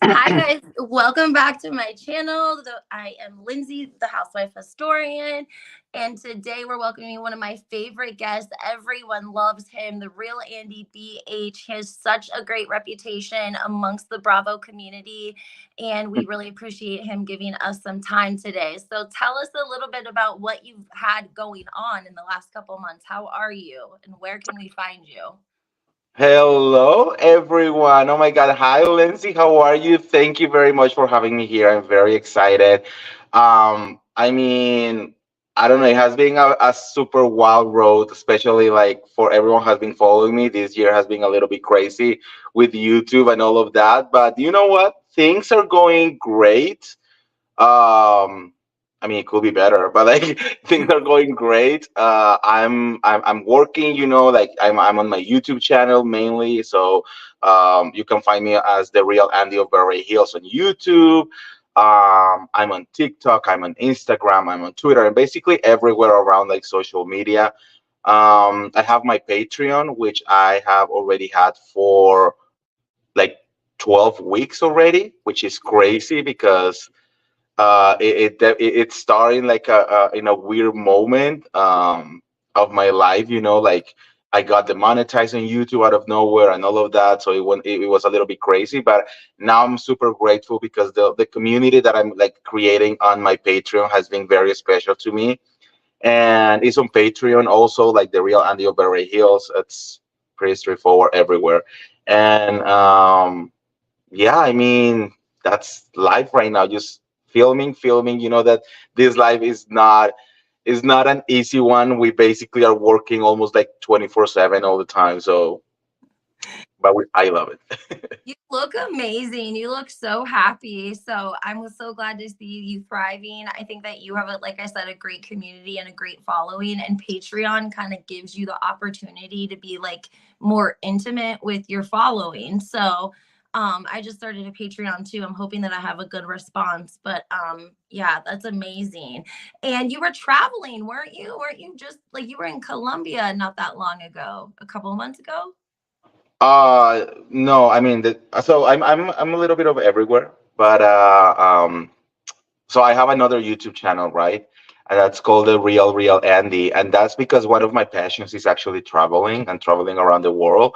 Hi guys, welcome back to my channel. I am Lindsay, the housewife historian, and today we're welcoming one of my favorite guests. Everyone loves him, the real Andy BH. He has such a great reputation amongst the Bravo community, and we really appreciate him giving us some time today. So tell us a little bit about what you've had going on in the last couple months. How are you, and where can we find you? Hello, everyone. Oh my God. Hi, Lindsay. How are you? Thank you very much for having me here. I'm very excited. I mean, I don't know. It has been a super wild road, especially like for everyone has been following me. This year has been a little bit crazy with YouTube and all of that. But you know what? Things are going great. um I mean, it could be better, but like things are going great. I'm working, like I'm on my YouTube channel mainly. So you can find me as the Real Andy of Beverly Hills on YouTube. I'm on TikTok, I'm on Instagram, I'm on Twitter, and basically everywhere around like social media. I have my Patreon, which I have already had for like 12 weeks already, which is crazy because it's starting like in a weird moment of my life, like I got the monetizing YouTube out of nowhere and all of that, so it was a little bit crazy. But now I'm super grateful because the community that I'm like creating on my Patreon has been very special to me, and it's on Patreon also, like the Real Andy of Beverly Hills. It's pretty straightforward everywhere. And yeah, I mean, that's life right now. Just filming. You know that this life is not an easy one. We basically are working almost like 24/7 all the time. So, but I love it. You look amazing. You look so happy. So I'm so glad to see you thriving. I think that you have, like I said, a great community and a great following. And Patreon kind of gives you the opportunity to be like more intimate with your following. So I just started a Patreon too. I'm hoping that I have a good response. But yeah, that's amazing. And you were traveling, weren't you? Weren't you just like you were in Colombia not that long ago, a couple of months ago? No, I mean, so I'm a little bit of everywhere, but so I have another YouTube channel, right? And that's called the Real Andy, and that's because one of my passions is actually traveling and traveling around the world.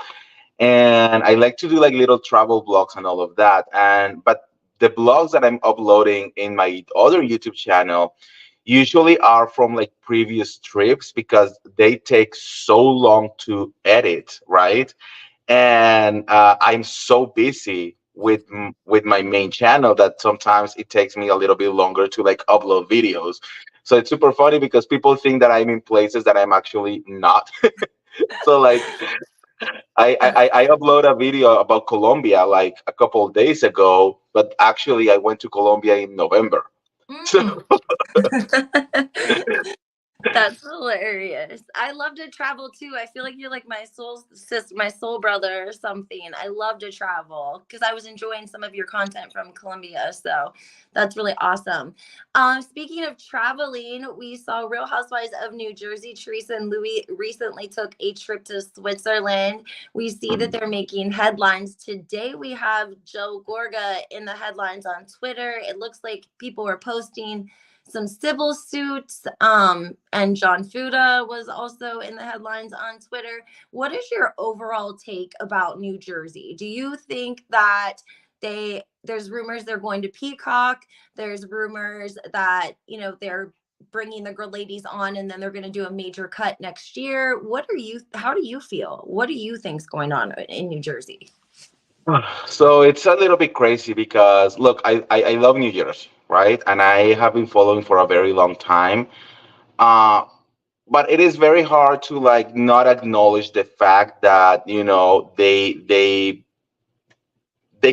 And I like to do like little travel vlogs and all of that. And but the blogs that I'm uploading in my other YouTube channel usually are from like previous trips because they take so long to edit, right? And I'm so busy with my main channel that sometimes it takes me a little bit longer to like upload videos. So it's super funny because people think that I'm in places that I'm actually not. So like I upload a video about Colombia like a couple of days ago, but actually I went to Colombia in November. So Mm. That's hilarious. I love to travel too. I feel like you're like my soul sister, my soul brother or something. I love to travel because I was enjoying some of your content from Colombia. So that's really awesome. Speaking of traveling, we saw Real Housewives of New Jersey. Teresa and Louis recently took a trip to Switzerland. We see that they're making headlines. Today we have Joe Gorga in the headlines on Twitter. It looks like people were posting some civil suits. And John Fuda was also in the headlines on Twitter. What is your overall take about New Jersey? Do you think that there's rumors they're going to Peacock? There's rumors that, they're bringing the girl ladies on and then they're going to do a major cut next year. How do you feel? What do you think's going on in New Jersey? so it's a little bit crazy because look, I love New Year's, right? And I have been following for a very long time. Uh, but it is very hard to like not acknowledge the fact that they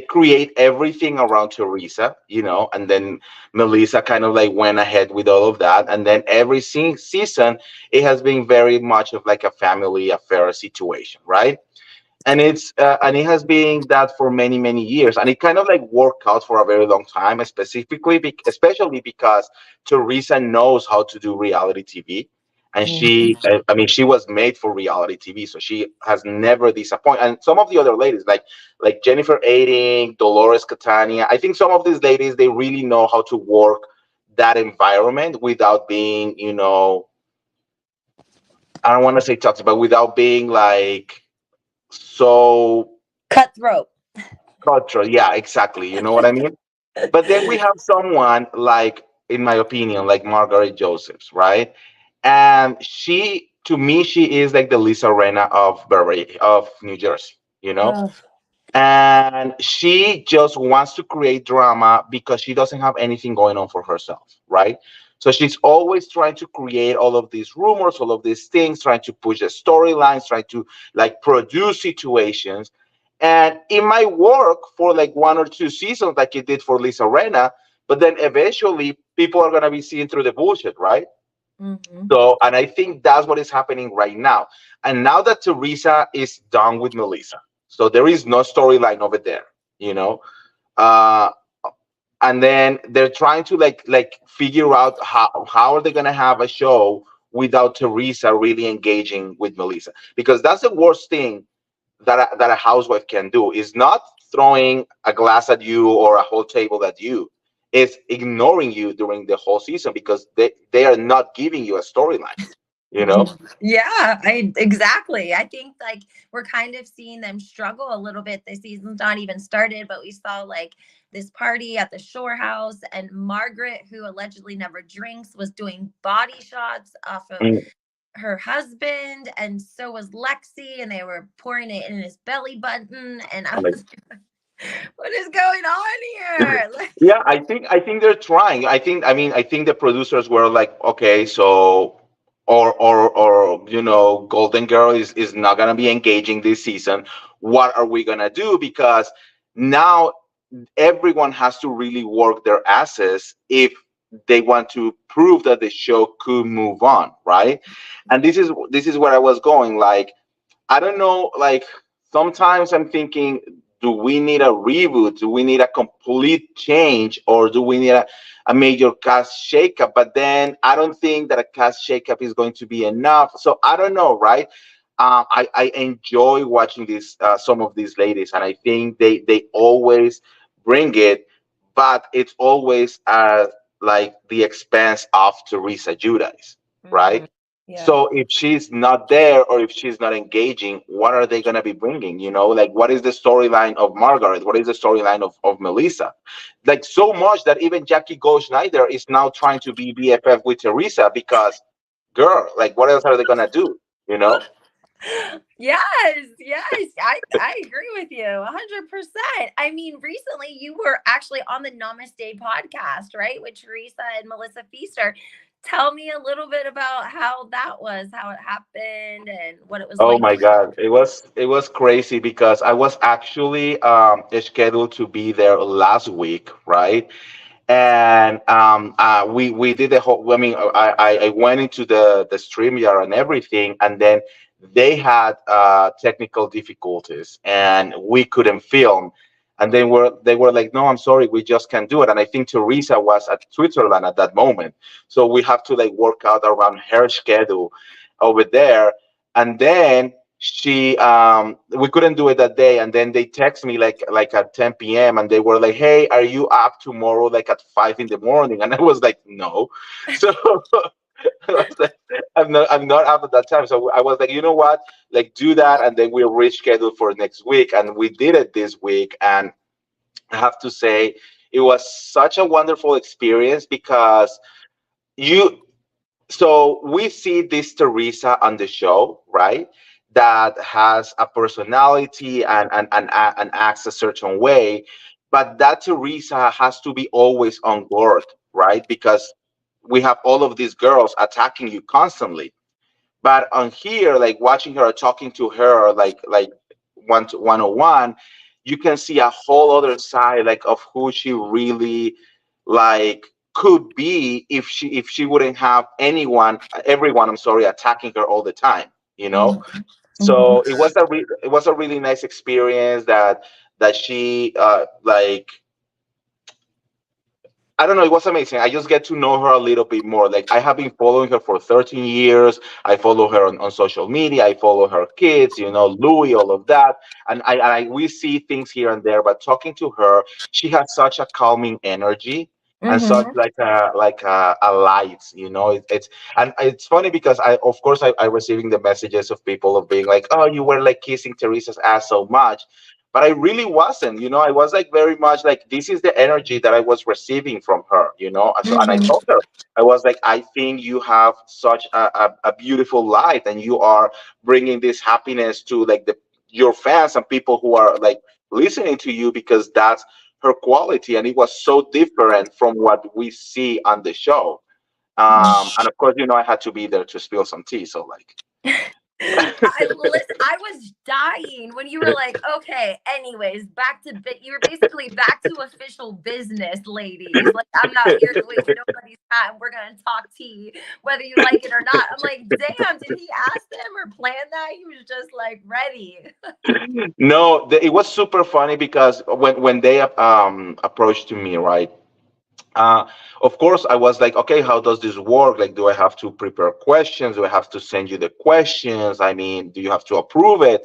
create everything around Teresa, and then Melissa kind of like went ahead with all of that, and then every season it has been very much of like a family affair situation, right? And it has been that for many years, and it kind of like worked out for a very long time, especially because Teresa knows how to do reality TV, and Mhm. I mean, she was made for reality TV, so she has never disappointed. And some of the other ladies, like Jennifer Aiding, Dolores Catania, I think some of these ladies, they really know how to work that environment without being, I don't want to say toxic, but without being like so Cutthroat. cultural. Yeah, exactly. You know what I mean? But then we have someone like, in my opinion, like Margaret Josephs, right? And she, to me, she is like the Lisa Rena of New Jersey, you know? Ugh. And she just wants to create drama because she doesn't have anything going on for herself, right? So she's always trying to create all of these rumors, all of these things, trying to push the storylines, trying to like produce situations. And it might work for like 1 or 2 seasons, like it did for Lisa Rena, but then eventually people are gonna be seeing through the bullshit, right? Mhm. So, and I think that's what is happening right now. And now that Teresa is done with Melissa, so there is no storyline over there, you know. Uh, and then they're trying to like figure out how are they gonna have a show without Teresa really engaging with Melissa, because that's the worst thing that a housewife can do is not throwing a glass at you or a whole table at you. It's ignoring you during the whole season because they are not giving you a storyline, you know? Yeah, I exactly. I think like we're kind of seeing them struggle a little bit. The season's not even started, but we saw like this party at the Shore House, and Margaret, who allegedly never drinks, was doing body shots off of Mm. her husband, and so was Lexi, and they were pouring it in his belly button. And I I'm like, was, what is going on here? Like, yeah, I think they're trying. I think the producers were like, okay, so or Golden Girl is not gonna be engaging this season. What are we gonna do? Because now everyone has to really work their asses if they want to prove that the show could move on, right? And this is where I was going. Like, I don't know, like sometimes I'm thinking, do we need a reboot? Do we need a complete change, or do we need a major cast shakeup? But then I don't think that a cast shakeup is going to be enough. So I don't know, right? I enjoy watching this some of these ladies, and I think they always bring it, but it's always at like the expense of Teresa Giudice, mhm, right? yeah. So if she's not there or if she's not engaging, what are they gonna be bringing? Like what is the storyline of Margaret? What is the storyline of Melissa? Like so much that even Jackie Gold Schneider is now trying to be BFF with Teresa because, girl, like what else are they gonna do? You know? Yes, yes, I agree with you 100%. I mean, recently you were actually on the Namaste podcast, right, with Teresa and Melissa Feaster. Tell me a little bit about how that was, how it happened, and what it was Oh like. my God, it was crazy because I was actually scheduled to be there last week, right? And we did the whole. I mean, I went into the StreamYard and everything, and then they had technical difficulties, and we couldn't film. And they were like, "No, I'm sorry, we just can't do it." And I think Teresa was at Switzerland at that moment, so we have to like work out around her schedule over there. And then we couldn't do it that day, and then they text me like at 10 p.m. and they were like, "Hey, are you up tomorrow like at 5 in the morning?" And I was like, "No." So I was like, I'm not up at that time. So I was like, you know what, like do that, and then we'll reschedule for next week. And we did it this week, and I have to say it was such a wonderful experience because you so we see this Teresa on the show, right? That has a personality and acts a certain way, but that Teresa has to be always on guard, right? Because we have all of these girls attacking you constantly. But on here, like watching her, talking to her, like 101, you can see a whole other side, like of who she really like could be if she wouldn't have everyone, I'm sorry, attacking her all the time. You know, Mhm, so mhm. it was a really nice experience that she like I don't know. It was amazing. I just get to know her a little bit more. Like I have been following her for 13 years. I follow her on social media. I follow her kids, Louis, all of that. And we see things here and there. But talking to her, she has such a calming energy and such Mm-hmm. like a light. And it's funny because of course I receiving the messages of people of being like, oh, you were like kissing Teresa's ass so much, but I really wasn't. I was like very much like this is the energy that I was receiving from her. And I Mm-hmm. told her, I was like, I think you have such a beautiful light, and you are bringing this happiness to like your fans and people who are like listening to you, because that's her quality, and it was so different from what we see on the show. And of course, I had to be there to spill some tea. So like. I was dying when you were like, okay, anyways, back to bit. You were basically back to official business, ladies. Like, I'm not here to waste nobody's time. We're going to talk tea, whether you like it or not. I'm like, damn, did he ask them or plan that? He was just like ready. No, it was super funny because when they approached to me, right? Uh, of course, I was like, okay, how does this work? Like, do I have to prepare questions? Do I have to send you the questions? I mean, do you have to approve it?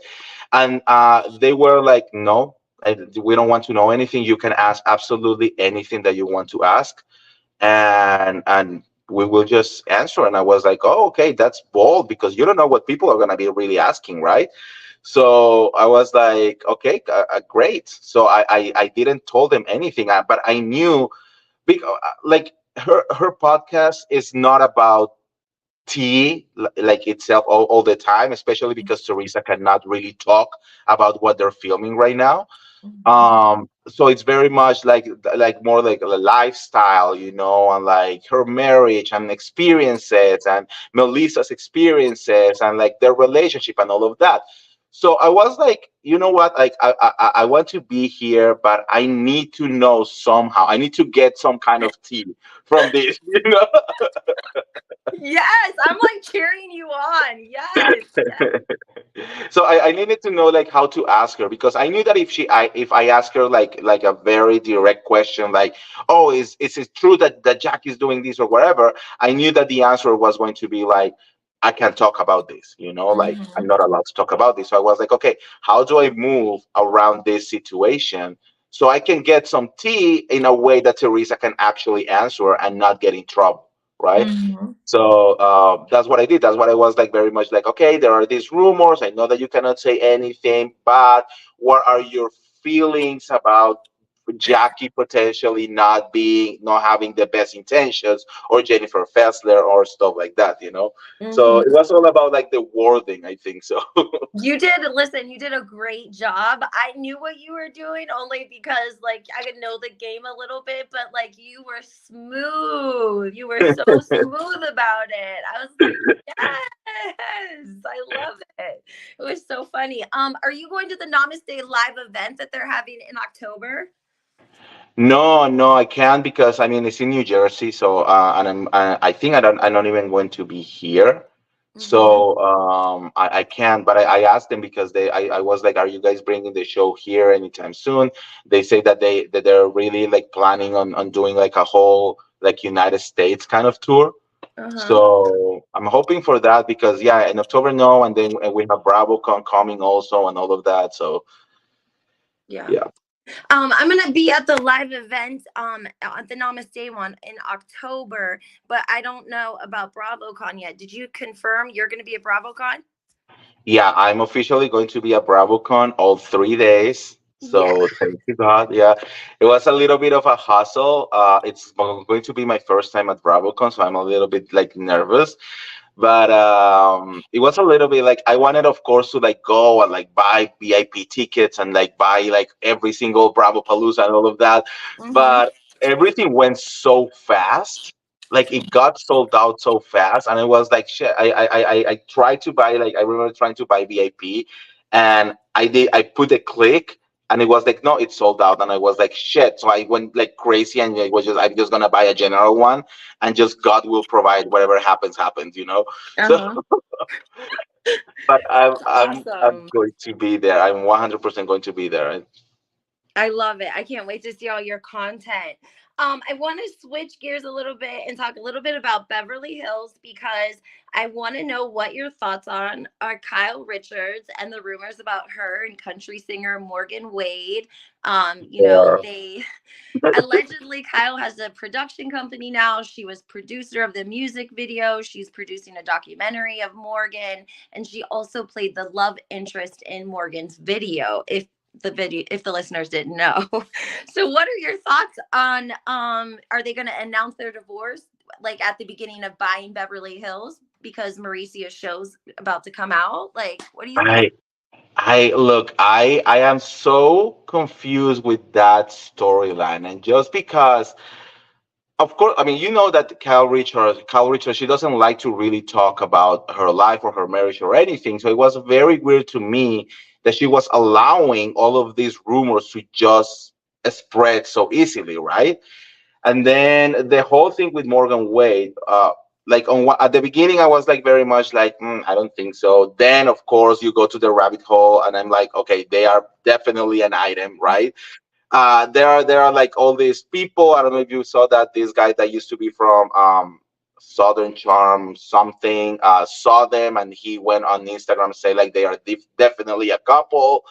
And they were like, no, we don't want to know anything. You can ask absolutely anything that you want to ask, and we will just answer. And I was like, oh, okay, that's bold, because you don't know what people are going to be really asking, right? So I was like, okay, great. So I didn't told them anything, but I knew, because like her podcast is not about tea like itself all the time, especially because Teresa cannot really talk about what they're filming right now. Mhm. So it's very much like more like a lifestyle, and like her marriage and experiences, and Melissa's experiences, and like their relationship and all of that. So I was like, you know what, like I want to be here, but I need to know somehow, I need to get some kind of tea from this. Yes, I'm like cheering you on. Yes. So I needed to know like how to ask her, because I knew that if I ask her like a very direct question, like, oh, is it true that Jack is doing this or whatever, I knew that the answer was going to be like, I can't talk about this, like I'm Hmm. not allowed to talk about this. So I was like, okay, how do I move around this situation so I can get some tea in a way that Teresa can actually answer and not get in trouble, right? Hmm. So that's what I did. That's what I was like, very much like, okay, there are these rumors. I know that you cannot say anything, but what are your feelings about Jackie potentially not having the best intentions, or Jennifer Fessler or stuff like that? So Hmm. it was all about like the wording, I think so. You did listen, you did a great job. I knew what you were doing only because like I could know the game a little bit, but like you were smooth. You were so smooth about it. I was like, yes, I love it. It was so funny. Are you going to the Namaste live event that they're having in October? No, no, I can't, because I mean it's in New Jersey, so and I think I'm not even going to be here, Mm-hmm. so I can't. But I asked them, because I was like, are you guys bringing the show here anytime soon? They say that they're really like planning on doing like a whole like United States kind of tour. Uh-huh. So I'm hoping for that, because yeah, in October, no, and then we have BravoCon coming also and all of that. So Yeah. yeah. I'm gonna be at the live event at the Namaste one in October, but I don't know about BravoCon yet. Did you confirm you're gonna be at BravoCon? Yeah, I'm officially going to be at BravoCon all 3 days. Yeah. So thank you, God. Yeah, it was a little bit of a hustle. It's going to be my first time at BravoCon, so I'm a little bit like nervous. But it was a little bit like I wanted, of course, to like go and like buy VIP tickets and like buy like every single Bravo Palooza and all of that. Mm-hmm. But everything went so fast, like it got sold out so fast, and it was like shit. I tried to buy, like I remember trying to buy VIP, and I put a click, and it was like, no, it's sold out, and I was like, shit. So I went like crazy, and I'm just gonna buy a general one, and just God will provide, whatever happens. So, Uh-huh. but I'm Awesome. going to be there. I'm 100% going to be there. I love it. I can't wait to see all your content. I want to switch gears a little bit and talk a little bit about Beverly Hills because I want to know what your thoughts on are Kyle Richards and the rumors about her and country singer Morgan Wade. Yeah. They allegedly Kyle has a production company now. She was producer of the music video. She's producing a documentary of Morgan, and she also played the love interest in Morgan's video. If the listeners didn't know. So what are your thoughts on are they going to announce their divorce like at the beginning of Buying Beverly Hills because Mauricio's show's about to come out? Like, what do you think? I I look, I am so confused with that storyline, and just because, of course, I mean, you know that Kyle Richards, she doesn't like to really talk about her life or her marriage or anything. So it was very weird to me that she was allowing all of these rumors to just spread so easily, right? And then the whole thing with Morgan Wade, like at the beginning, I was like very much like, I don't think so. Then, of course, you go to the rabbit hole, and I'm like, okay, they are definitely an item, right? There are like all these people. I don't know if you saw that this guy that used to be from Southern Charm something saw them, and he went on Instagram say like they are definitely a couple.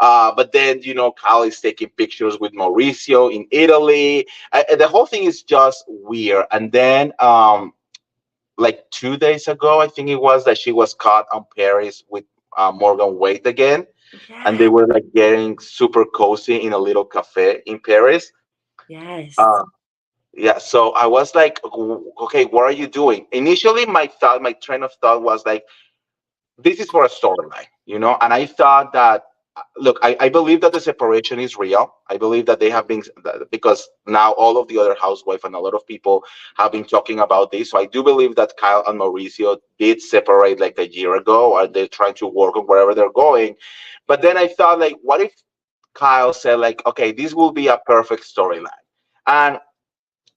But then, Kyle is taking pictures with Mauricio in Italy. The whole thing is just weird. And then, like 2 days ago, I think it was that she was caught on Paris with Morgan Wade again, and they Yeah. were like getting super cozy in a little cafe in Paris. Yes. Uh, yeah, so I was like, okay, what are you doing? Initially, my train of thought was like, this is for a storyline, and I thought that, look, I believe that the separation is real. I believe that they have been, because now all of the other housewife and a lot of people have been talking about this. So I do believe that Kyle and Mauricio did separate like a year ago, or they're trying to work on wherever they're going. But then I thought, like, what if Kyle said like, okay, this will be a perfect storyline, and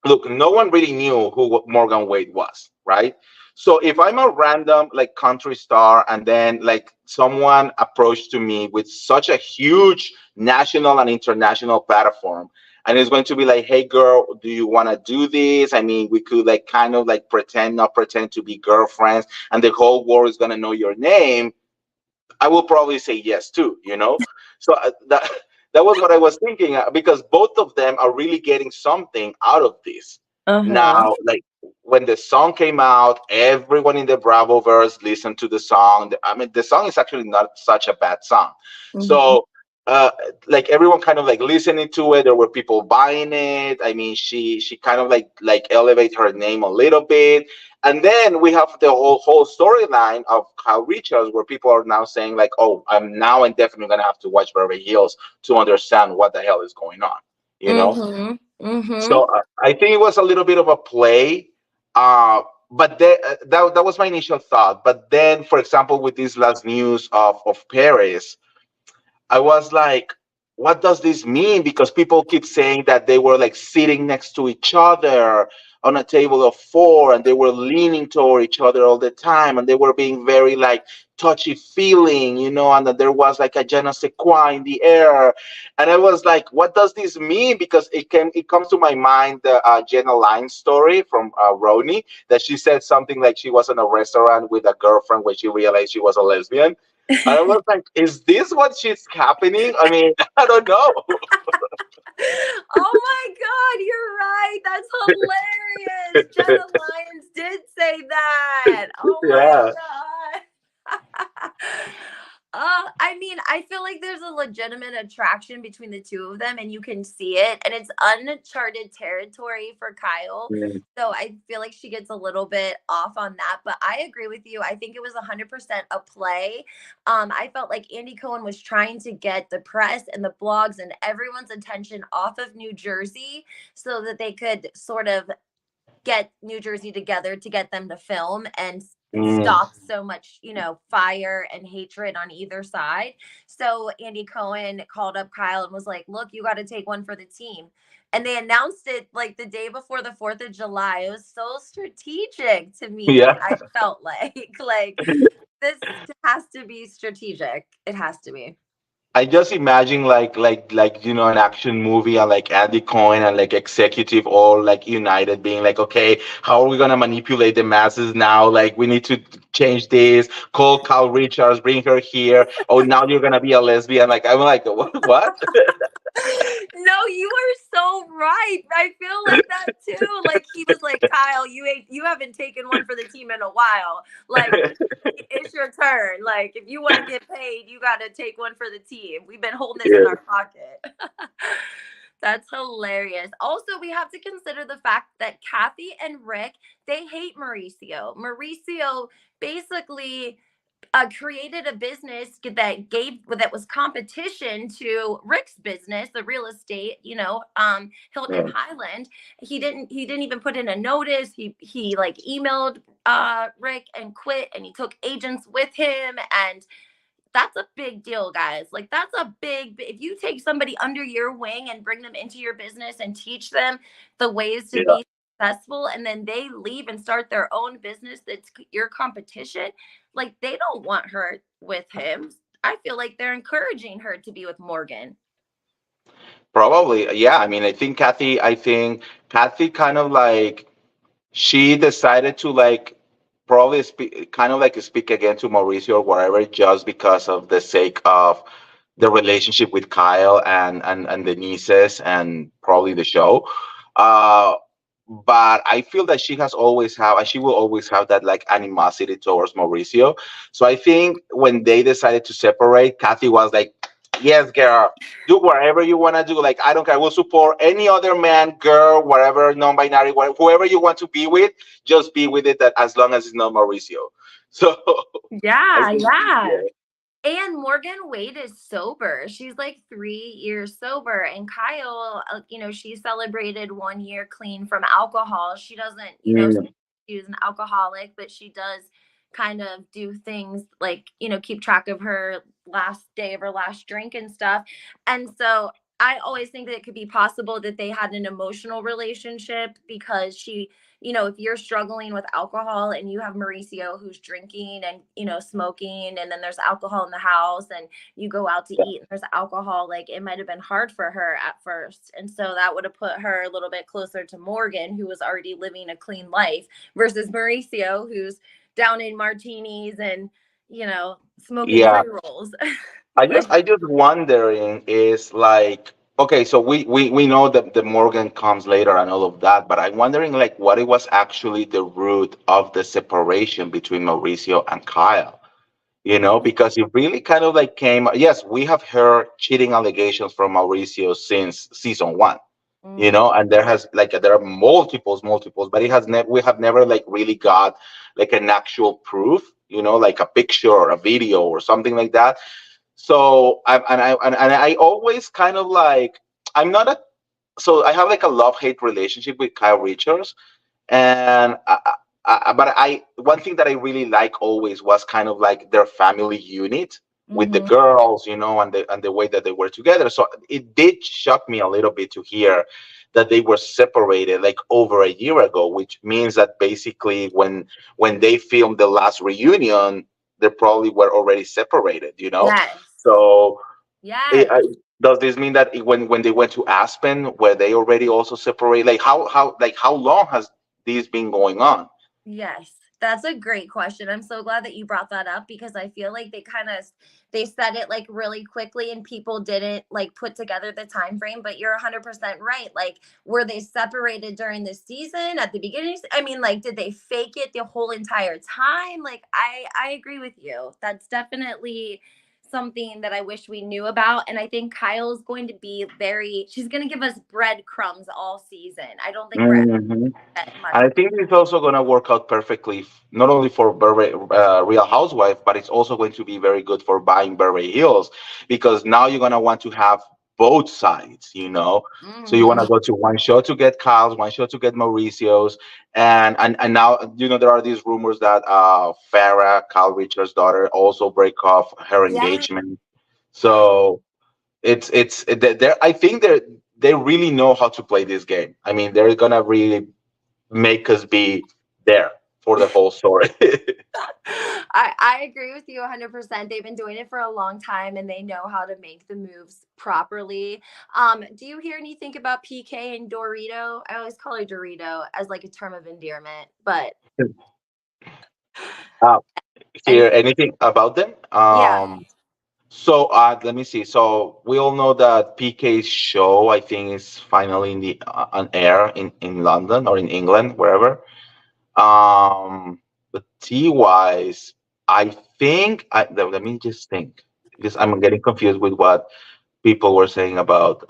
look, no one really knew who Morgan Wade was, right? So if I'm a random like country star, and then like someone approached to me with such a huge national and international platform, and it's going to be like, hey girl, do you want to do this? I mean, we could like kind of like pretend, not pretend to be girlfriends, and the whole world is going to know your name. I will probably say yes too. So that was what I was thinking, because both of them are really getting something out of this. Uh-huh. Now, like when the song came out, everyone in the Bravoverse listened to the song. I mean, the song is actually not such a bad song. Hmm. So, like everyone kind of like listening to it. There were people buying it. I mean, she kind of like elevate her name a little bit. And then we have the whole storyline of Kyle Richards, where people are now saying like, "Oh, I'm definitely gonna have to watch Beverly Hills to understand what the hell is going on." You know. Hmm. Hmm. So I think it was a little bit of a play, but that was my initial thought. But then, for example, with this last news of Paris, I was like, what does this mean? Because people keep saying that they were like sitting next to each other on a table of four, and they were leaning toward each other all the time, and they were being very like touchy feeling, and that there was like a je ne sais quoi in the air. And I was like, what does this mean? Because it comes to my mind the Jenna Lyne story from Roni, that she said something like she was in a restaurant with a girlfriend when she realized she was a lesbian. And I was like, is this what she's happening? I mean, I don't know. Oh my God, you're right. That's hilarious. Jenna Lyons did say that. Oh my Yeah. God. I mean, I feel like there's a legitimate attraction between the two of them, and you can see it, and it's uncharted territory for Kyle. Mm. So I feel like she gets a little bit off on that, but I agree with you. I think it was 100% a play. I felt like Andy Cohen was trying to get the press and the blogs and everyone's attention off of New Jersey so that they could sort of get New Jersey together to get them to film and Mm. stop so much, fire and hatred on either side. So Andy Cohen called up Kyle and was like, "Look, you got to take one for the team." And they announced it like the day before the 4th of July. It was so strategic to me. Yeah. I felt like this has to be strategic. It has to be. I just imagine like an action movie and like Andy Cohen and like executive all like united being like, okay, how are we gonna manipulate the masses now? Like we need to change this. Call Carl Richards, bring her here. Oh, now you're gonna be a lesbian. Like I'm like, what? No, you are so right. I feel like that too. Like he was like, Kyle, you haven't taken one for the team in a while. Like it's your turn. Like if you want to get paid, you got to take one for the team. We've been holding this in Yeah. our pocket. That's hilarious. Also, we have to consider the fact that Kathy and Rick, they hate Mauricio. Mauricio basically created a business that was competition to Rick's business, the real estate, Hilton Yeah. Highland. He didn't even put in a notice. He like emailed Rick and quit, and he took agents with him, and that's a big deal, guys. Like that's a if you take somebody under your wing and bring them into your business and teach them the ways to Yeah. be successful, and then they leave and start their own business that's your competition, like they don't want her with him. I feel like they're encouraging her to be with Morgan. Probably, yeah. I think Kathy kind of like she decided to like probably kind of like speak again to Mauricio or whatever, just because of the sake of the relationship with Kyle and the nieces and probably the show. Uh, but I feel that she will always have that like animosity towards Mauricio. So I think when they decided to separate, Kathy was like, "Yes, girl, do whatever you want to do. Like I don't care. We'll support any other man, girl, whatever, non-binary, whoever you want to be with. Just be with it. That as long as it's not Mauricio." So I Yeah, think, yeah. yeah, And Morgan Wade is sober. She's like 3 years sober. And Kyle, she celebrated 1 year clean from alcohol. She doesn't, mm, she's an alcoholic, but she does kind of do things like, keep track of her last day of her last drink and stuff. And so I always think that it could be possible that they had an emotional relationship because if you're struggling with alcohol and you have Mauricio who's drinking and, smoking, and then there's alcohol in the house and you go out to eat and there's alcohol, like it might have been hard for her at first. And so that would have put her a little bit closer to Morgan, who was already living a clean life, versus Mauricio, who's down in martinis and, smoking yeah. pre-rolls. I just Like, I just wondering is like, okay, so we know that the Morgan comes later and all of that, but I'm wondering like what it was actually the root of the separation between Mauricio and Kyle. Because it really kind of like came. Yes, we have heard cheating allegations from Mauricio since season one. mhm. And there are multiples, but it has never we have never like really got like an actual proof, like a picture or a video or something like that. So I always kind of like I'm not a so I have like a love hate relationship with Kyle Richards, and but I one thing that I really like always was kind of like their family unit with the Mhm. girls, and the way that they were together. So it did shock me a little bit to hear that they were separated like over a year ago, which means that basically when they filmed the last reunion, they probably were already separated. Yes. So it, Yes. I, does this mean that when they went to Aspen, were they already also separated? Like how long has this been going on? Yes, that's a great question. I'm so glad that you brought that up because I feel like they said it like really quickly and people didn't like put together the time frame, but you're 100% right. Like were they separated during the season at the beginning? I mean, like did they fake it the whole entire time? Like I agree with you. That's definitely something that I wish we knew about, and I think Kyle's going to be she's going to give us breadcrumbs all season. I don't think we're ever Mhm. gonna get much. And I think it's also going to work out perfectly, not only for Real Housewife, but it's also going to be very good for buying Beverly Hills, because now you're going to want to have both sides. So you want Mhm. to go to one show to get Kyle's, one show to get Mauricio's, and now there are these rumors that Farrah, Kyle Richards' daughter, also break off her Yeah. engagement. So I think they really know how to play this game. I mean, they're gonna really make us be there. for the whole story. I agree with you 100%. They've been doing it for a long time and they know how to make the moves properly. Do you hear anything about PK and Dorito? I always call her Dorito as like a term of endearment, but uh, Hear anything? anything about them? Yeah. So let me see. So we all know that PK's show, I think, is finally in the on air in London or in England, wherever. But T wise, I think let me just think because I'm getting confused with what people were saying about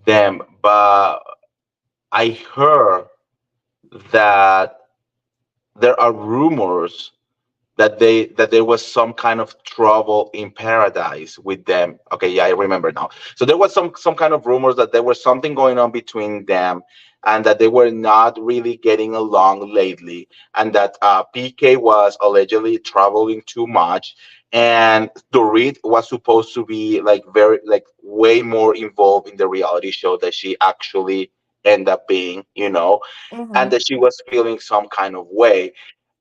them. But I heard that there are rumors that there was some kind of trouble in paradise with them. Okay, yeah, I remember now. So there was some kind of rumors that there was something going on between them, and that they were not really getting along lately, and that PK was allegedly traveling too much, and Dorit was supposed to be like very like way more involved in the reality show that she actually ended up being, and Hmm. that she was feeling some kind of way.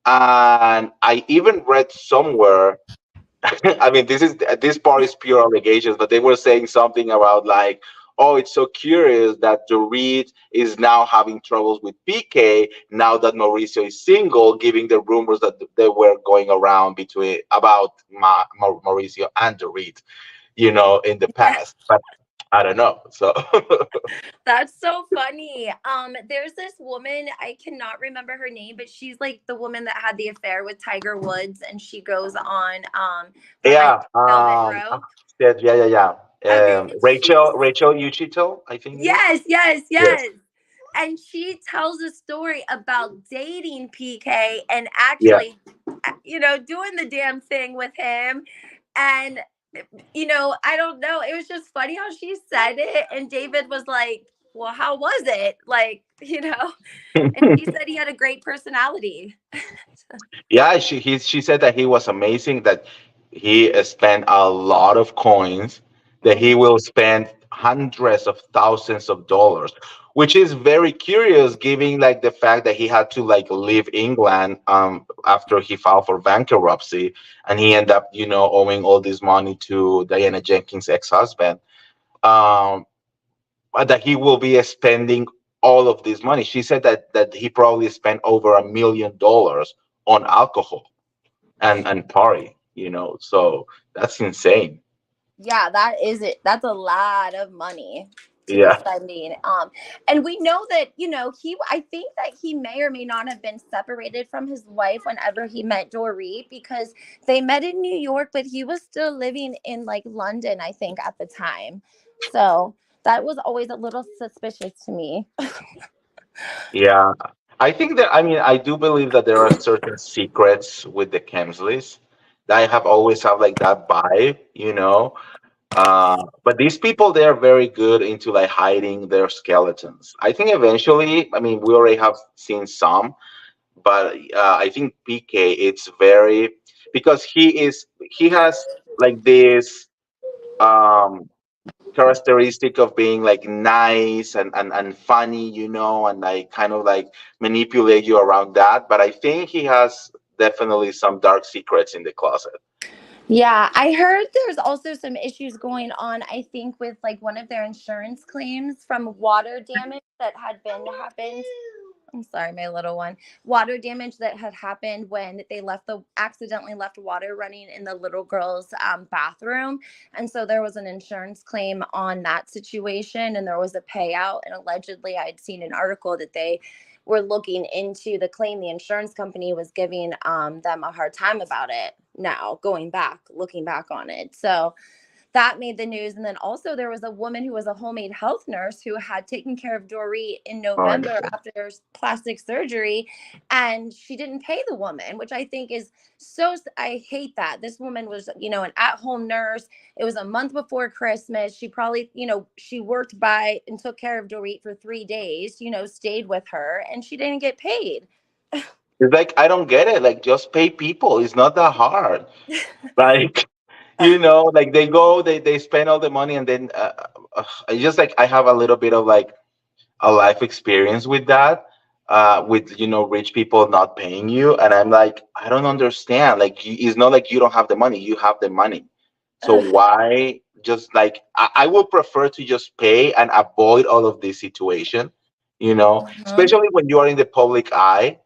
And I even read somewhere, I mean, this part is pure allegations, but they were saying something about like, oh, it's so curious that Dorit is now having troubles with PK now that Mauricio is single, giving the rumors that they were going around between about Mauricio and Dorit, in the Yeah. past. But I don't know. So That's so funny. There's this woman, I cannot remember her name, but she's like the woman that had the affair with Tiger Woods and she goes on Behind yeah, the Velvet Rope. yeah. I mean, she's Rachel Uchito, I think it is. yes, yes, Yes. yes. And she tells a story about dating PK and Yeah. actually, doing the damn thing with him. And, I don't know. It was just funny how she said it. And David was like, well, how was it? Like, and she said he had a great personality. Yeah, she said that he was amazing, that he spent a lot of coins, that he Mhm. will spend hundreds of thousands of dollars, which is very curious given like the fact that he had to like leave England after he filed for bankruptcy, and he ended up, owing all this money to Diana Jenkins' ex-husband. Um that he will be spending all of this money. She said that he probably spent over $1 million on alcohol and party. So that's insane. Yeah, that is it. That's a lot of money to be Yeah, spending. And we know that, I think that he may or may not have been separated from his wife whenever he met Dorit because they met in New York, but he was still living in like London, I think, at the time. So that was always a little suspicious to me. yeah. I think that I mean I do believe that there are certain secrets with the Kemsleys that I have always have like that vibe. But these people, they are very good into like hiding their skeletons. I think eventually, I mean, we already have seen some, but I think PK, it's very, because he has like this um characteristic of being like nice and funny, and like kind of like manipulate you around that. But I think he has definitely some dark secrets in the closet. Yeah, I heard there's also some issues going on, I think, with like one of their insurance claims from water damage that had been happened. I'm sorry, my little one. Water damage that had happened when they accidentally left water running in the little girl's bathroom. And so there was an insurance claim on that situation and there was a payout. And allegedly, I'd seen an article that they were looking into the claim. The insurance company was giving them a hard time about it now, looking back on it. So that made the news. And then also there was a woman who was a homemade health nurse who had taken care of Dory in Oh, I November understand. after plastic surgery, and she didn't pay the woman, which I think is so. I hate that. This woman was, an at-home nurse. It was a month before Christmas. She probably, she worked by and took care of Dorit for 3 days. Stayed with her, and she didn't get paid. It's like I don't get it. Like just pay people. It's not that hard. Like like they go, they spend all the money, and then I just like I have a little bit of like a life experience with that. with rich people not paying you, and I'm like, I don't understand. Like, it's not like you don't have the money; you have the money. So Ugh. why just like I would prefer to just pay and avoid all of this situation, Mhm. especially when you are in the public eye.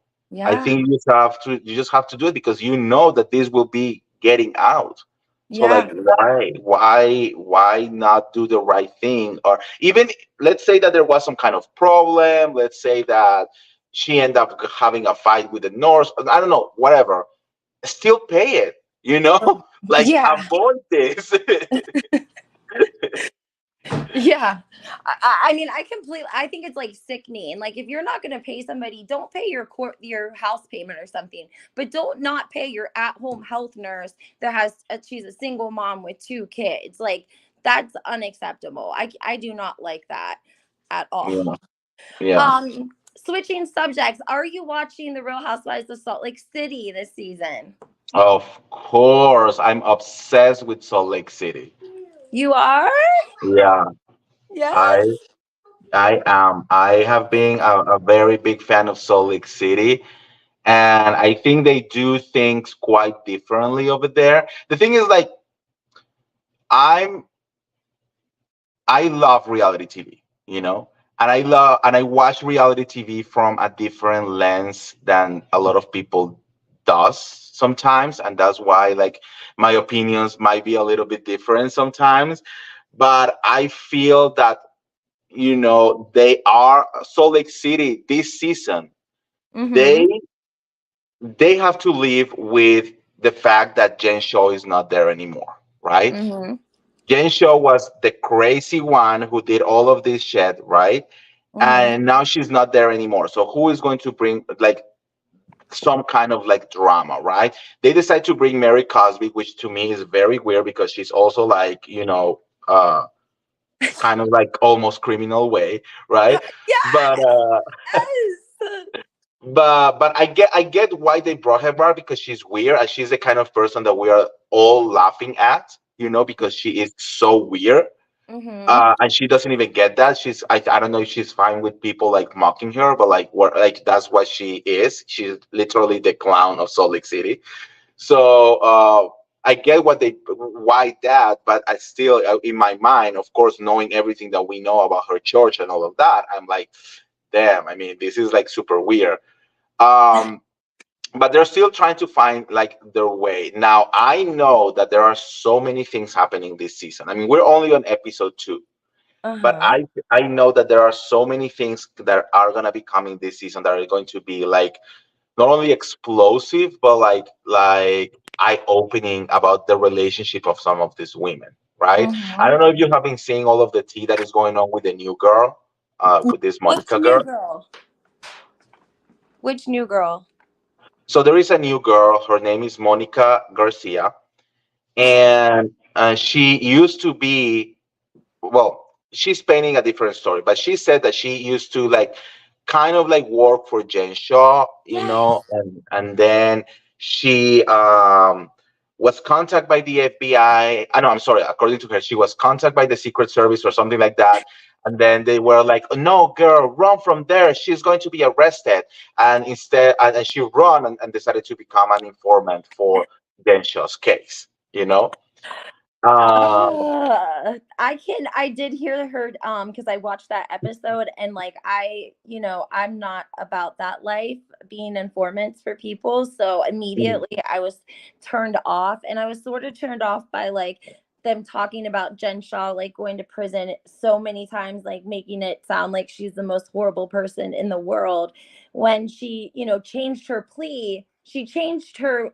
I Yeah. think you just have to do it because you know that this will be getting out. So like Yeah. why not do the right thing? Or even let's say that there was some kind of problem, let's say that she ended up having a fight with the nurse, I don't know, whatever. Still pay it, like Yeah. avoid this. Yeah. I mean, I think it's like sickening. Like if you're not going to pay somebody, don't pay your house payment or something, but don't not pay your at-home health nurse she's a single mom with two kids. Like that's unacceptable. I do not like that at all. Yeah, yeah. Switching subjects, are you watching The Real Housewives of Salt Lake City this season? Of course, I'm obsessed with Salt Lake City. You are? Yeah, I Yes. I am. I have been a very big fan of Salt Lake City, and I think they do things quite differently over there. The thing is, like, I'm I love reality TV, and I watch reality TV from a different lens than a lot of people does sometimes, and that's why like my opinions might be a little bit different sometimes. But I feel that they are Salt Lake City this season. They Mm-hmm. they have to live with the fact that Jen Shaw is not there anymore, right? Mm-hmm. Jen Shaw was the crazy one who did all of this shit, right? Mm-hmm. And now she's not there anymore. So who is going to bring like some kind of like drama, right? They decide to bring Mary Cosby, which to me is very weird because she's also like, kind of like almost criminal way, right? But Yes. uh Yes. but I get why they brought her back because she's weird and she's the kind of person that we are all laughing at, because she is so weird. Mm-hmm. And she doesn't even get that. I don't know if she's fine with people like mocking her, but like what like that's what she is. She's literally the clown of Salt Lake City. So I get why that, but I still in my mind, of course, knowing everything that we know about her church and all of that, I'm like, damn. I mean, this is like super weird. Um, but they're still trying to find like their way. Now I know that there are so many things happening this season. I mean, we're only on episode 2, but Uh-huh. I know that there are so many things that are gonna be coming this season that are going to be like not only explosive but like eye opening about the relationship of some of these women. Right? I Mm-hmm. don't know if you have been seeing all of the tea that is going on with the new girl, with this Which Monica new girl. girl? Which new girl? So there is a new girl. Her name is Monica Garcia, and she used to be, well, she's painting a different story, but she said that she used to like kind of like work for Jen Shaw, Yes. and then she was contacted by the FBI. I know, I'm sorry, according to her, she was contacted by the Secret Service or something like that. And then they were like, "Oh, no, girl, run from there. She's going to be arrested." And instead, and she ran and decided to become an informant for Jen Shaw's case, you know? Um, I did hear her because I watched that episode and like I'm not about that life being informants for people. So immediately I was turned off and I was sort of turned off by like them talking about Jen Shaw like going to prison so many times, like making it sound like she's the most horrible person in the world when she, changed her plea. She changed her,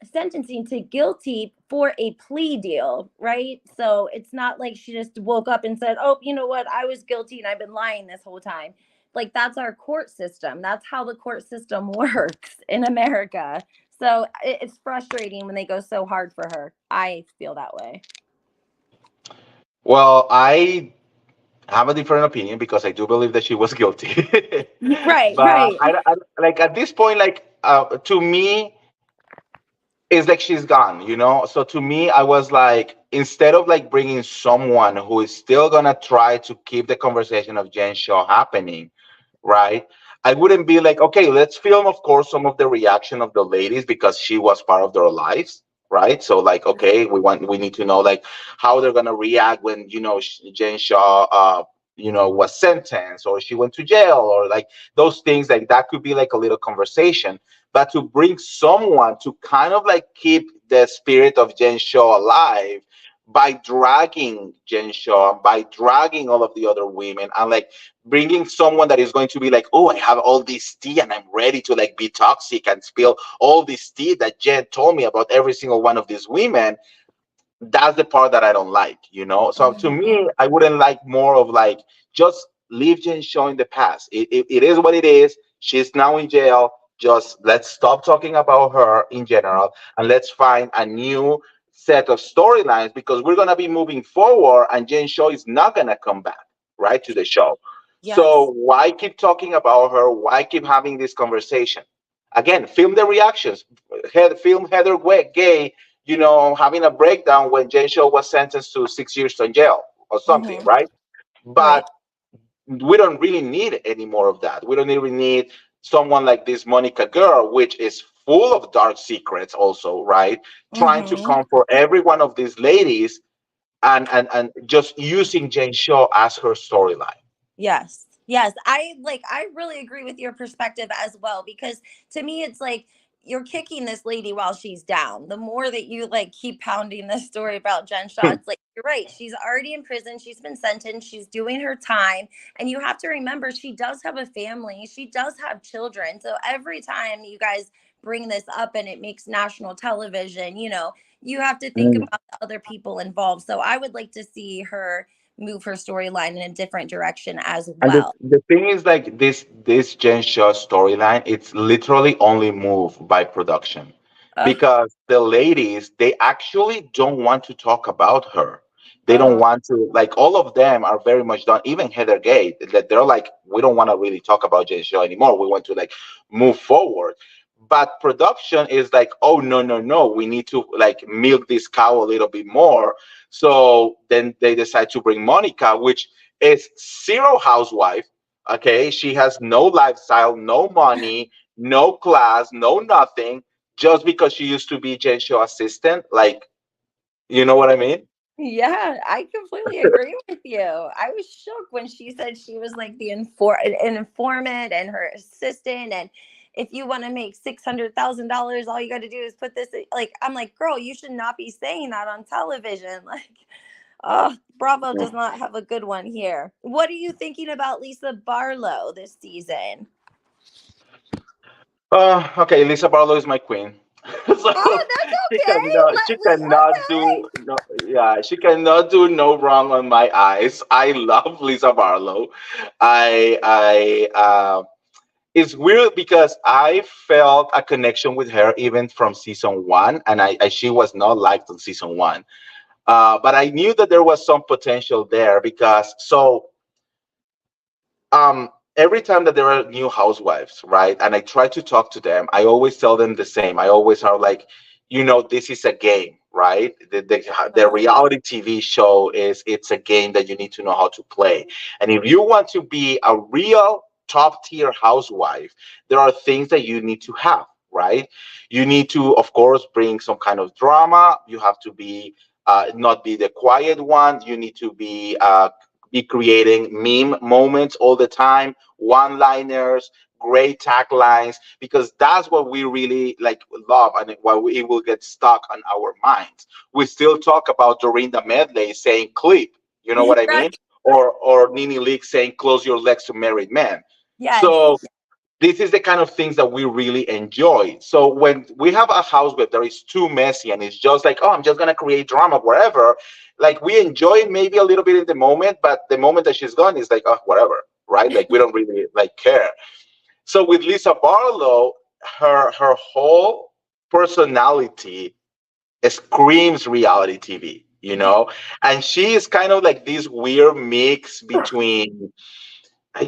sentencing to guilty for a plea deal, right? So it's not like she just woke up and said, "Oh, you know what? I was guilty and I've been lying this whole time." Like that's our court system. That's how the court system works in America. So it's frustrating when they go so hard for her. I feel that way. well, I have a different opinion because I do believe that she was guilty. Right, But right. like at this point, like to me, it's like she's gone. So to me, I was like, instead of like bringing someone who is still gonna try to keep the conversation of Jen Shaw happening, right? I wouldn't be like, okay, let's film, of course, some of the reaction of the ladies because she was part of their lives, right? So like, okay, we need to know like how they're gonna react when Jen Shaw, was sentenced or she went to jail or like those things like that could be like a little conversation. But to bring someone to kind of like keep the spirit of Jen Shaw alive by dragging Jen Shaw, by dragging all of the other women, and like bringing someone that is going to be like, oh, I have all this tea and I'm ready to like be toxic and spill all this tea that Jen told me about every single one of these women. That's the part that I don't like. So to Mhm. me, I wouldn't like more of like just leave Jen Shaw in the past. It is what it is. She's now in jail. Just let's stop talking about her in general and let's find a new set of storylines because we're gonna be moving forward and Jen Shaw is not gonna come back right to the show. Yes. So why keep talking about her? Why keep having this conversation? Again, film the reactions. Film Heather Gay having a breakdown when Jay Show was sentenced to 6 years in jail or something, Hmm. right? Right. But we don't really need any more of that. We don't even need someone like this Monica girl, which is full of dark secrets, also, right? Trying to Hmm. come for every one of these ladies and just using Jane Shaw as her storyline. Yes. Yes. I really agree with your perspective as well because to me it's like you're kicking this lady while she's down. The more that you like keep pounding this story about Jen Shaw, it's like you're right. She's already in prison. She's been sentenced. She's doing her time. And you have to remember she does have a family. She does have children. So every time you guys bring this up and it makes national television, you have to think Mm. about the other people involved. So I would like to see her move her storyline in a different direction as And the, well. the thing is like this Jen Shaw storyline, it's literally only moved by production Uh, because the ladies, they actually don't want to talk about her. They don't uh, want to, like, all of them are very much done. Even Heather Gay, that they're like, we don't want to really talk about Jen Shaw anymore. We want to like move forward. But production is like, oh no, no, no, we need to like milk this cow a little bit more. So then they decide to bring Monica, which is zero housewife. Okay, she has no lifestyle, no money, no class, no nothing, just because she used to be Jen Show assistant. Like, you know what I mean? yeah, I completely agree with you. I was shocked when she said she was like an informant and her assistant. And if you want to make $600,000, all you got to do is put this. Like, I'm like, girl, you should not be saying that on television. Like, oh, Bravo does not have a good one here. What are you thinking about Lisa Barlow this season? Okay, Lisa Barlow is my queen. Oh, So that's she okay. cannot, she Let we cannot do no, yeah, she cannot do no wrong on my eyes. I love Lisa Barlow. I it's weird because I felt a connection with her even from season one, and she was not liked on season one. But I knew that there was some potential there because every time that there are new housewives, right, and I try to talk to them, I always tell them the same. I always are like, this is a game, right? The uh, reality TV show is it's a game that you need to know how to play. And if you want to be a real top tier housewife, there are things that you need to have, right? You need to, of course, bring some kind of drama. You have to not be the quiet one. You need to be creating meme moments all the time, one liners, great taglines, because that's what we really like love and it will get stuck on our minds. We still talk about Dorinda Medley saying clip, you know what I mean? right. Or Nene Leak saying close your legs to married men. Yes. So this is the kind of things that we really enjoy. So when we have a house where there is too messy and it's just like, oh, I'm just gonna create drama wherever, like we enjoy it maybe a little bit in the moment, but the moment that she's gone is like, oh, whatever, right? Like we don't really like care. So with Lisa Barlow, her whole personality screams reality TV. And she is kind of like this weird mix between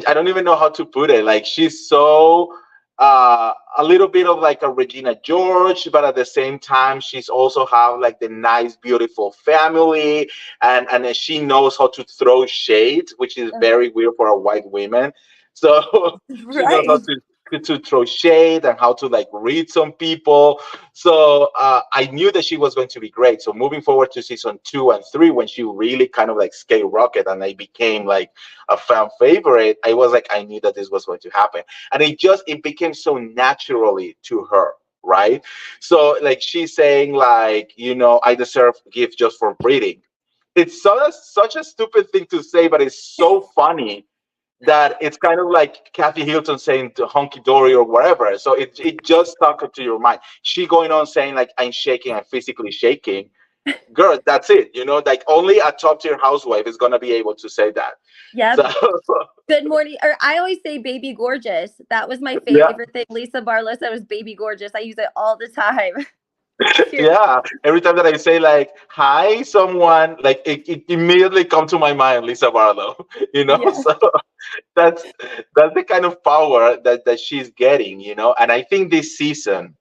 I don't even know how to put it. Like she's so a little bit of like a Regina George, but at the same time, she's also have like the nice, beautiful family, and then she knows how to throw shade, which is very weird for a white woman. So she knows how Right. to throw shade and how to like read some people. So I knew that she was going to be great. So moving forward to season 2 and 3, when she really kind of like skyrocket and I became like a fan favorite, I was like, I knew that this was going to happen, and it became so naturally to her. Right. So like she's saying like, I deserve gift just for breeding. It's such a stupid thing to say, but it's so funny that it's kind of like Kathy Hilton saying to hunky dory or whatever. So it just stuck into your mind. She going on saying like, I'm shaking, I'm physically shaking. Girl, that's it. Like only a top tier housewife is gonna be able to say that. So Yep. Good morning. Or I always say baby gorgeous. That was my yeah, favorite thing. Lisa Barlow said was baby gorgeous. I use it all the time. Cute. yeah. Every time that I say like hi someone, like it immediately come to my mind, Lisa Barlow. Yeah. So that's that's the kind of power that she's getting, and I think this season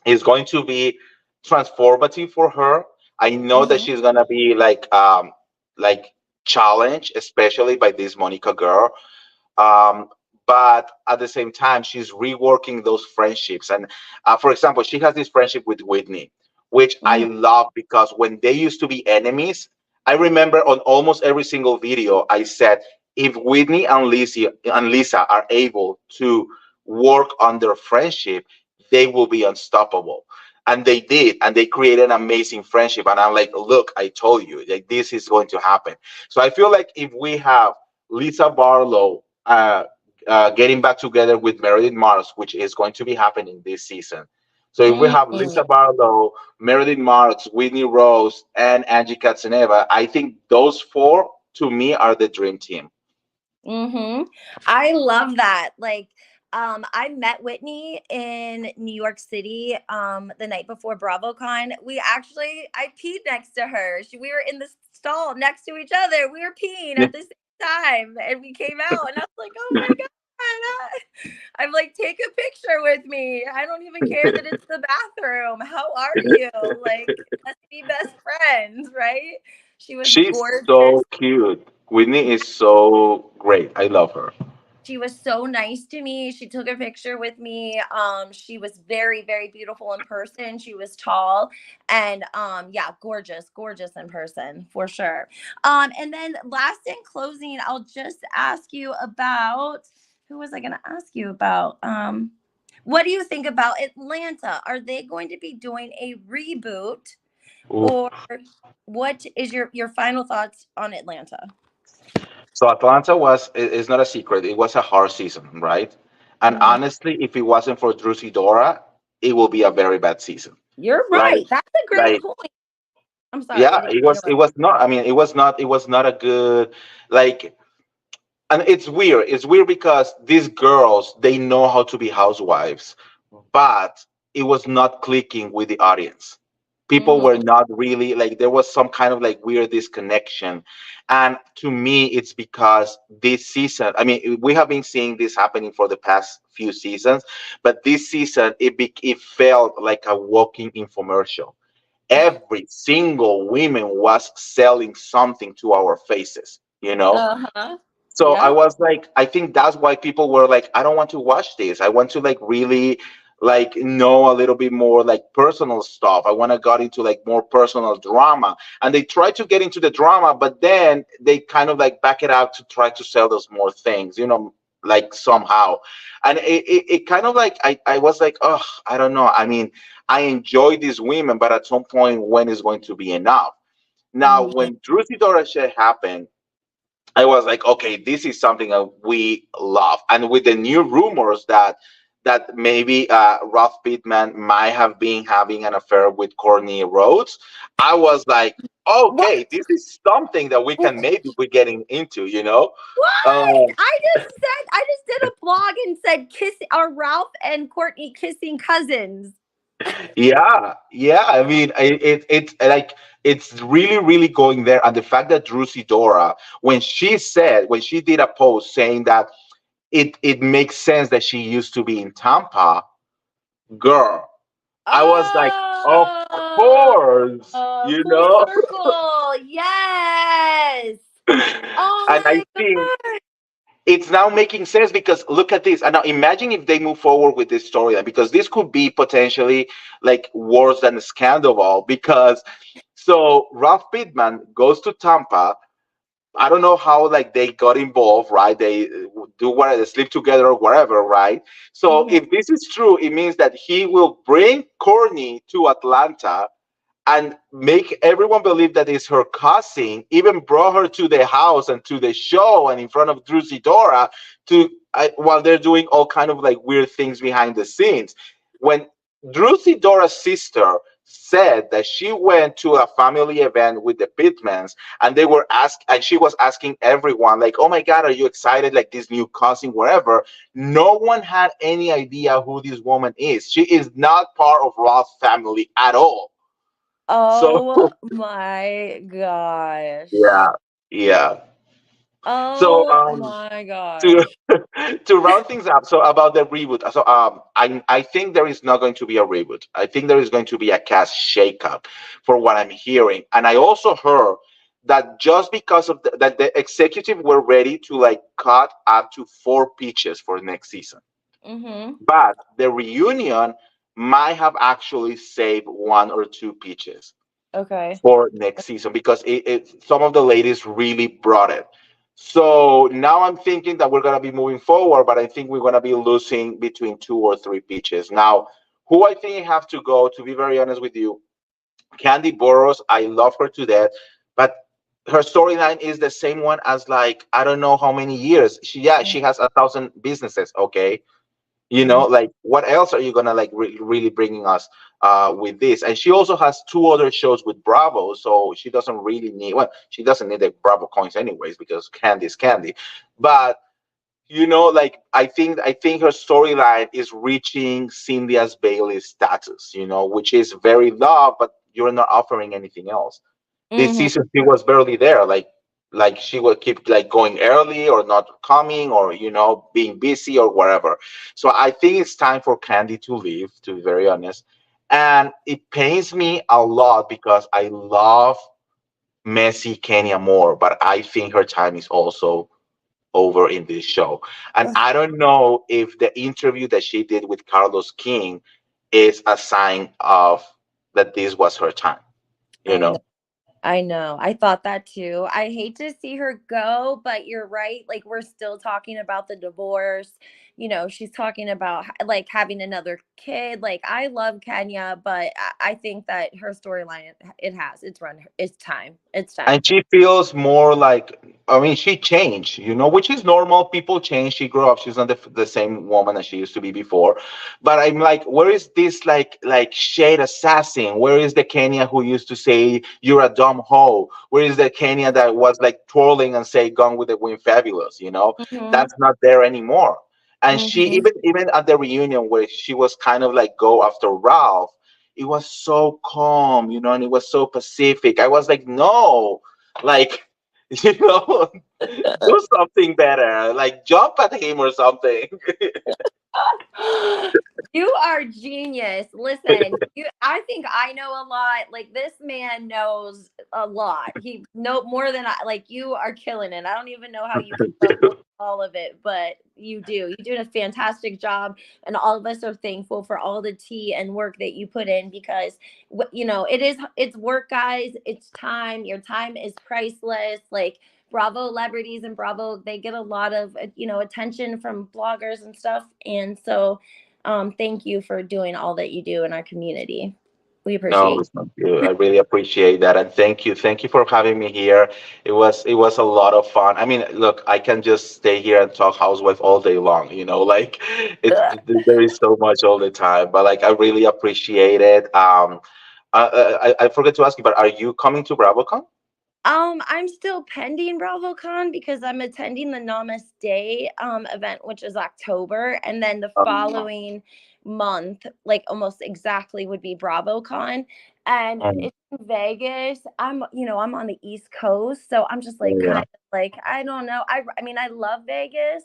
is going to be transformative for her. I know that Hmm. she's gonna be like challenged, especially by this Monica girl. Um, but at the same time, she's reworking those friendships. And for example, she has this friendship with Whitney, which I Hmm. love because when they used to be enemies, I remember on almost every single video I said, if Whitney and Lisa are able to work on their friendship, they will be unstoppable. And they did, and they created an amazing friendship. And I'm like, look, I told you, like this is going to happen. So I feel like if we have Lisa Barlow getting back together with Meredith Marks, which is going to be happening this season. So if we have Hmm. Lisa Barlow, Meredith Marks, Whitney Rose, and Angie Katzeneva, I think those four to me are the dream team. Hmm. I love that. Like, I met Whitney in New York City the night before BravoCon. I peed next to her. We were in the stall next to each other. We were peeing Yeah. at the same time, and we came out, and I was like, "Oh my god!" I'm like, "Take a picture with me. I don't even care that it's the bathroom. How are you? Like, let's be best friends, right?" She was She's gorgeous. so cute. Whitney is so great. I love her. She was so nice to me. She took a picture with me. She was very, very beautiful in person. She was tall and yeah, gorgeous, gorgeous in person for sure. And then last in closing, I'll just ask you about who was I gonna ask you about? What do you think about Atlanta? Are they going to be doing a reboot, Ooh. or what is your final thoughts on Atlanta? So Atlanta is not a secret. It was a hard season, right? And Mhm. honestly, if it wasn't for Druzy Dora, it will be a very bad season. You're Like, right. That's a great like point. I'm sorry, I yeah, didn't it mean to was. It interrupt. was not. I mean, it was not a good like. And it's weird. It's weird because these girls they know how to be housewives, but it was not clicking with the audience. People were Mhm. not really like there was some kind of like weird disconnection. And to me, it's because this season, I mean, we have been seeing this happening for the past few seasons, but this season it felt like a walking infomercial. Every single woman was selling something to our faces. Uh-huh. So I Yep. was like, I think that's why people were like, I don't want to watch this. I want to like really like know a little bit more like personal stuff. I want to get into like more personal drama. And they try to get into the drama, but then they kind of like back it out to try to sell us more things, like somehow. And it kind of like I was like, oh, I don't know. I mean, I enjoy these women, but at some point when is going to be enough? Now, Mhm. when Druzy Dorashe happened, I was like, okay, this is something that we love. And with the new rumors that maybe Ralph Pittman might have been having an affair with Courtney Rhodes, I was like, What? okay, this is something that we can maybe be getting into. What? Um, I just did a blog and said kiss are Ralph and Courtney kissing cousins. yeah, yeah. I mean, it's like it's really, really going there. And the fact that Druzy Dora, when she did a post saying that it makes sense that she used to be in Tampa, girl. I was like, of Oh, course, full circle. Yes. Oh and I my think god. it's now making sense because look at this. And now imagine if they move forward with this storyline, because this could be potentially like worse than a scandal. Because so Ralph Pittman goes to Tampa. I don't know how like they got involved, right? They do what they sleep together or whatever, right? So Mhm. if this is true, it means that he will bring Courtney to Atlanta and make everyone believe that it's her cousin, even brought her to the house and to the show and in front of Drew Sidora to while they're doing all kind of like weird things behind the scenes. When Drew Sidora's sister said that she went to a family event with the Pittmans and they were asked and she was asking everyone like, oh my god, are you excited, like this new cousin, wherever. No one had any idea who this woman is. She is not part of Roth's family at all. So Oh my gosh. yeah, yeah. So Oh my to gosh. to round things up, so about the reboot. So I think there is not going to be a reboot. I think there is going to be a cast shakeup, for what I'm hearing. And I also heard that just because of that the executive were ready to like cut up to 4 pitches for next season, Mhm. but the reunion might have actually saved 1 or 2 pitches Okay. for next season because some of the ladies really brought it. So now I'm thinking that we're gonna be moving forward, but I think we're gonna be losing between 2 or 3 pitches. Now, who I think I have to go, to be very honest with you, Candy Burrows. I love her to death, but her storyline is the same one as like I don't know how many years. She has 1,000 businesses. Okay, Mhm. like what else are you gonna like really bringing us with this? And she also has 2 other shows with Bravo, so she doesn't really need, well, she doesn't need the Bravo coins anyways because Candy is Candy. But like I think her storyline is reaching Cynthia's Bailey status, which is very love, but you're not offering anything else. This Mhm. season she was barely there. Like she will keep like going early or not coming or being busy or whatever. So I think it's time for Candy to leave, to be very honest. And it pains me a lot because I love Messi Kenya more, but I think her time is also over in this show. And I don't know if the interview that she did with Carlos King is a sign of that this was her time, you I know. know? I know. I thought that too. I hate to see her go, but you're right. Like we're still talking about the divorce. She's talking about like having another kid. Like I love Kenya, but I think that her storyline it has it's run. It's time. It's time. And she feels more like, I mean, she changed, which is normal. People change. She grew up. She's not the same woman as she used to be before. But I'm like, where is this like shade assassin? Where is the Kenya who used to say you're a dumb hoe? Where is the Kenya that was like twirling and say gone with the wind fabulous? Mhm. That's not there anymore. And she Mhm. even at the reunion where she was kind of like go after Ralph, it was so calm, and it was so pacific. I was like, no, like, you know, do something better, like jump at him or something. You are genius. Listen, I think I know a lot. Like this man knows a lot. He know more than I like you are killing it. I don't even know how you keep up with all of it, but you do. You're doing a fantastic job and all of us are thankful for all the tea and work that you put in because it's work guys. It's time. Your time is priceless. Like Bravo celebrities and Bravo, they get a lot of attention from bloggers and stuff. And so thank you for doing all that you do in our community. We No, appreciate it's not you. I really appreciate that, and thank you for having me here. It was a lot of fun. I mean, look, I can just stay here and talk housewife all day long. Like there is so much all the time, but like I really appreciate it. I forgot to ask you, but are you coming to BravoCon? I'm still pending BravoCon because I'm attending the Namaste event, which is October, and then the following month, like almost exactly, would be BravoCon, and Um, it's in Vegas. I'm on the East Coast, so I'm just like kind yeah. of like I don't know. I mean I love Vegas.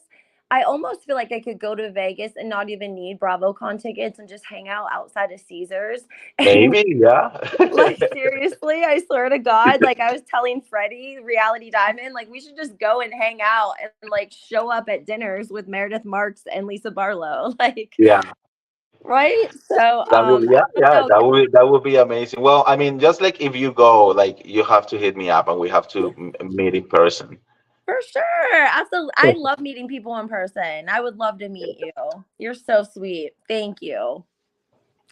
I almost feel like I could go to Vegas and not even need BravoCon tickets and just hang out outside of Caesars. And Maybe, yeah. like seriously, I swear to God, like I was telling Freddie, Reality Diamond, like we should just go and hang out and like show up at dinners with Meredith Marks and Lisa Barlow. Like, Yeah. right? So That would, I yeah, don't yeah, know. that would be amazing. Well, I mean, just like if you go, like you have to hit me up and we have to meet in person. For sure. Absolutely. I love meeting people in person. I would love to meet you. You're so sweet. Thank you.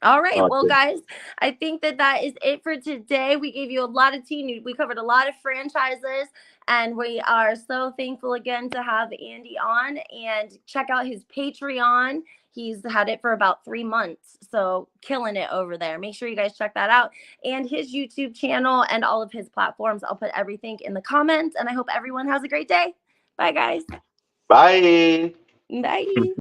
All right. Well, Okay. guys, I think that that is it for today. We gave you a lot of tea. We covered a lot of franchises, and we are so thankful again to have Andy on. And check out his Patreon. He's had it for about 3 months, so killing it over there. Make sure you guys check that out. And his YouTube channel and all of his platforms. I'll put everything in the comments, and I hope everyone has a great day. Bye, guys. Bye. Bye.